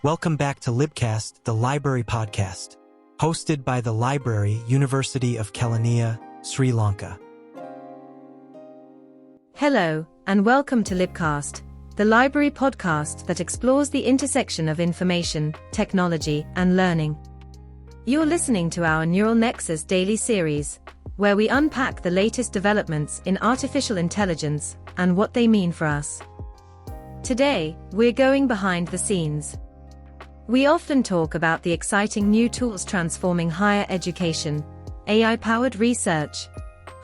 Welcome back to Libcast, the library podcast, hosted by the Library, University of Kelaniya, Sri Lanka. Hello, and welcome to Libcast, the library podcast that explores the intersection of information, technology, and learning. You're listening to our Neural Nexus Daily series, where we unpack the latest developments in artificial intelligence and what they mean for us. Today, we're going behind the scenes. We often talk about the exciting new tools transforming higher education, AI-powered research,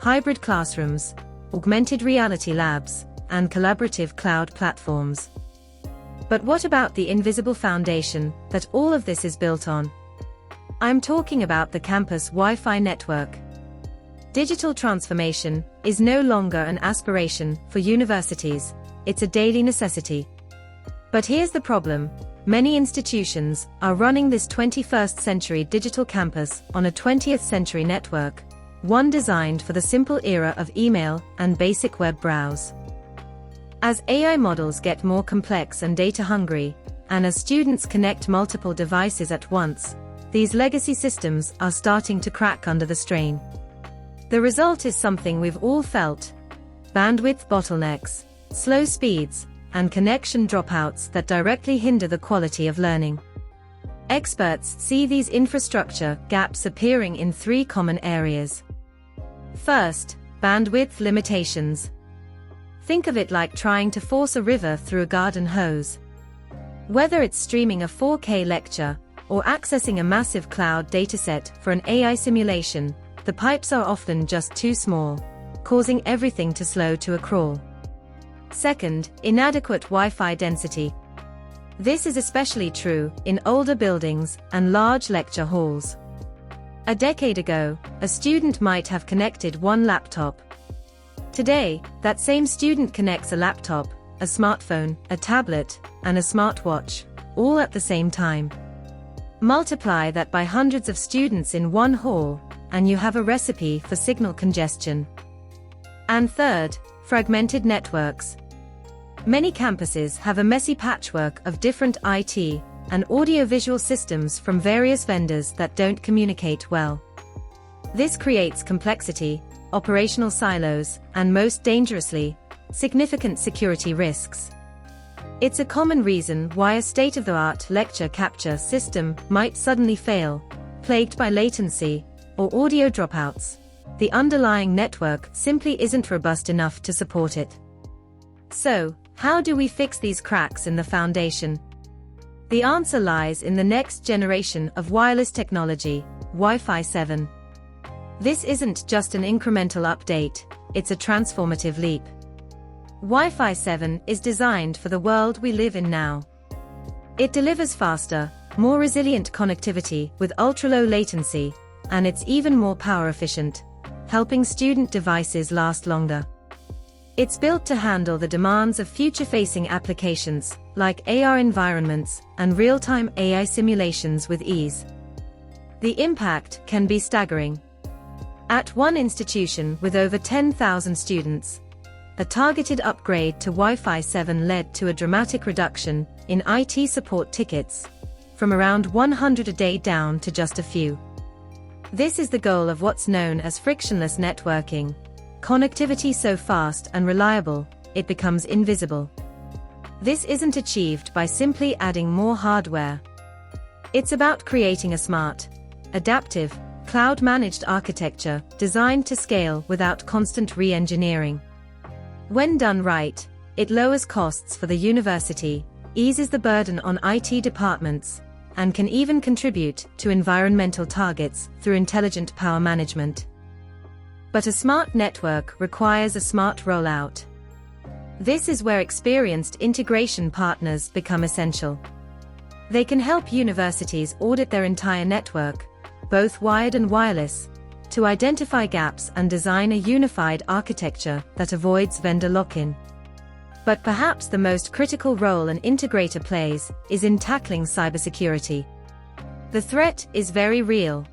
hybrid classrooms, augmented reality labs, and collaborative cloud platforms. But what about the invisible foundation that all of this is built on? I'm talking about the campus Wi-Fi network. Digital transformation is no longer an aspiration for universities, it's a daily necessity. But here's the problem. Many institutions are running this 21st century digital campus on a 20th century network, one designed for the simple era of email and basic web browse. As AI models get more complex and data hungry, and as students connect multiple devices at once, these legacy systems are starting to crack under the strain. The result is something we've all felt: bandwidth bottlenecks, slow speeds, and connection dropouts that directly hinder the quality of learning. Experts see these infrastructure gaps appearing in three common areas. First, bandwidth limitations. Think of it like trying to force a river through a garden hose. Whether it's streaming a 4K lecture or accessing a massive cloud dataset for an AI simulation, the pipes are often just too small, causing everything to slow to a crawl. Second, inadequate Wi-Fi density. This is especially true in older buildings and large lecture halls. A decade ago, a student might have connected one laptop. Today, that same student connects a laptop, a smartphone, a tablet, and a smartwatch, all at the same time. Multiply that by hundreds of students in one hall, and you have a recipe for signal congestion. And third, fragmented networks. Many campuses have a messy patchwork of different IT and audiovisual systems from various vendors that don't communicate well. This creates complexity, operational silos, and most dangerously, significant security risks. It's a common reason why a state-of-the-art lecture capture system might suddenly fail, plagued by latency or audio dropouts. The underlying network simply isn't robust enough to support it. So, how do we fix these cracks in the foundation? The answer lies in the next generation of wireless technology, Wi-Fi 7. This isn't just an incremental update, it's a transformative leap. Wi-Fi 7 is designed for the world we live in now. It delivers faster, more resilient connectivity with ultra-low latency, and it's even more power efficient, helping student devices last longer. It's built to handle the demands of future-facing applications, like AR environments and real-time AI simulations with ease. The impact can be staggering. At one institution with over 10,000 students, a targeted upgrade to Wi-Fi 7 led to a dramatic reduction in IT support tickets, from around 100 a day down to just a few. This is the goal of what's known as frictionless networking. Connectivity so fast and reliable, it becomes invisible. This isn't achieved by simply adding more hardware. It's about creating a smart, adaptive, cloud-managed architecture designed to scale without constant re-engineering. When done right, it lowers costs for the university, eases the burden on IT departments, and can even contribute to environmental targets through intelligent power management. But a smart network requires a smart rollout. This is where experienced integration partners become essential. They can help universities audit their entire network, both wired and wireless, to identify gaps and design a unified architecture that avoids vendor lock-in. But perhaps the most critical role an integrator plays is in tackling cybersecurity. The threat is very real.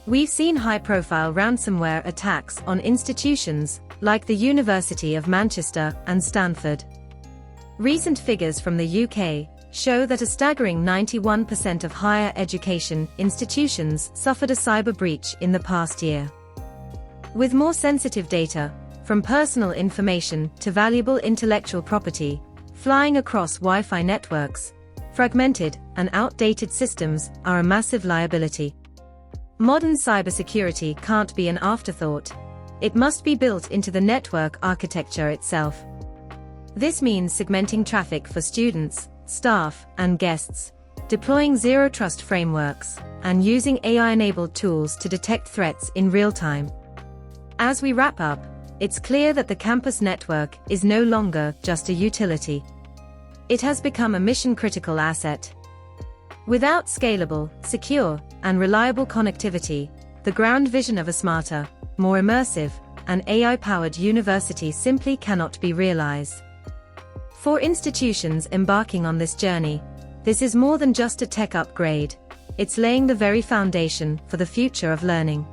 We've seen high-profile ransomware attacks on institutions like the University of Manchester and Stanford. Recent figures from the UK show that a staggering 91% of higher education institutions suffered a cyber breach in the past year. With more sensitive data, from personal information to valuable intellectual property, flying across Wi-Fi networks, fragmented and outdated systems are a massive liability. Modern cybersecurity can't be an afterthought. It must be built into the network architecture itself. This means segmenting traffic for students, staff, and guests, deploying zero-trust frameworks, and using AI-enabled tools to detect threats in real time. As we wrap up, it's clear that the campus network is no longer just a utility. It has become a mission-critical asset. Without scalable, secure, and reliable connectivity, the grand vision of a smarter, more immersive, and AI-powered university simply cannot be realized. For institutions embarking on this journey, this is more than just a tech upgrade. It's laying the very foundation for the future of learning.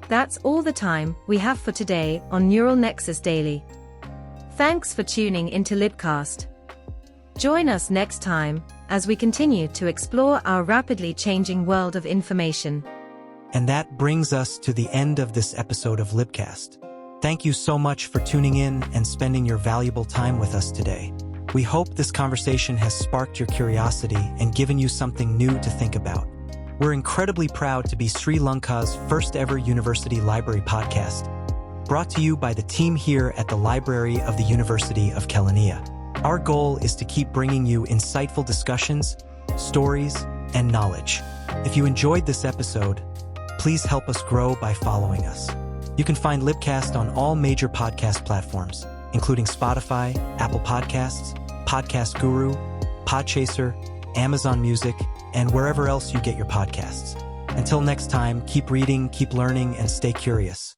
That's all the time we have for today on Neural Nexus Daily. Thanks for tuning into Libcast. Join us next time as we continue to explore our rapidly changing world of information. And that brings us to the end of this episode of Libcast. Thank you so much for tuning in and spending your valuable time with us today. We hope this conversation has sparked your curiosity and given you something new to think about. We're incredibly proud to be Sri Lanka's first ever university library podcast, brought to you by the team here at the Library of the University of Kelaniya. Our goal is to keep bringing you insightful discussions, stories, and knowledge. If you enjoyed this episode, please help us grow by following us. You can find Libcast on all major podcast platforms, including Spotify, Apple Podcasts, Podcast Guru, Podchaser, Amazon Music, and wherever else you get your podcasts. Until next time, keep reading, keep learning, and stay curious.